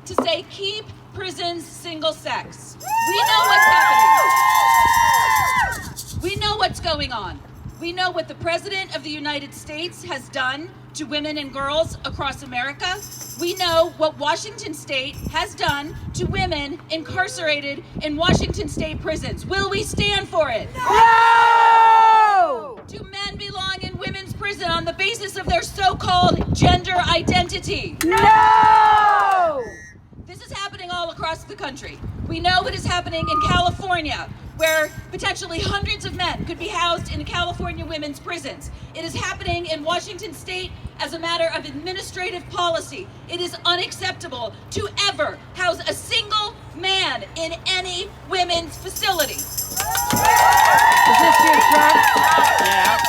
to say keep prisons single sex. We know what's happening. We know what's going on. We know what the President of the United States has done to women and girls across America. We know what Washington State has done to women incarcerated in Washington State prisons. Will we stand for it? No! Do men belong in women's prison on the basis of their so-called gender identity? No! This is happening all across the country. We know it is happening in California, where potentially hundreds of men could be housed in California women's prisons. It is happening in Washington State as a matter of administrative policy. It is unacceptable to ever house a single man in any women's facility. Is this your truck? Yeah,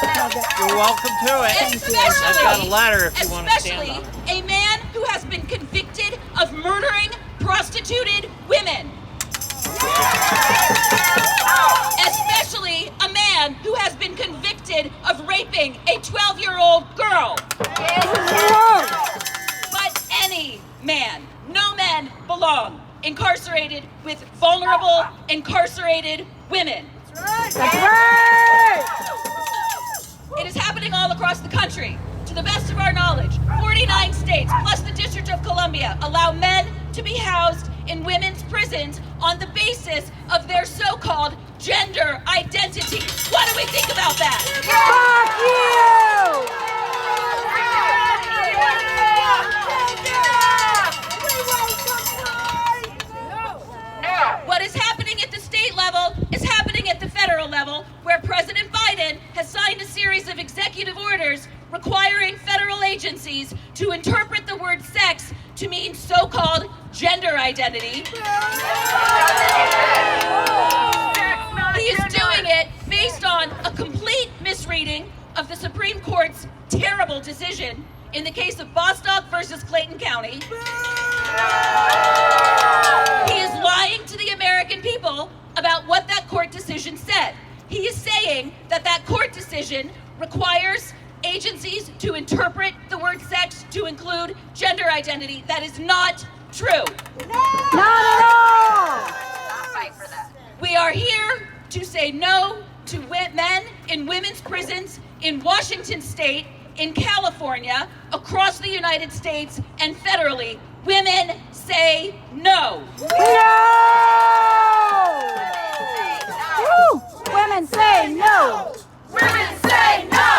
you're welcome to it. I've got a ladder if you want to stand on it. Especially a man who has been convicted of murdering prostituted women. Especially a man who has been convicted of raping a 12-year-old girl. But any man, no men belong incarcerated with vulnerable, incarcerated women. That's right! It is happening all across the country. To the best of our knowledge, 49 states, plus the District of Columbia, allow men to be housed in women's prisons on the basis of their so-called gender identity. What do we think about that? Fuck you! What is happening at the state level is happening at the federal level, where President Biden has signed a series of executive orders requiring federal agencies to interpret the word sex to mean so-called gender identity. He is doing it based on a complete misreading of the Supreme Court's terrible decision in the case of Bostock versus Clayton County. He is lying to the American people about what that court decision said. He is saying that that court decision requires agencies to interpret the word sex to include gender identity. That is not true. Not at all! Fight for that. We are here to say no to men in women's prisons in Washington State, in California, across the United States, and federally. Women say no. No! Woo! Women say no! Women say no.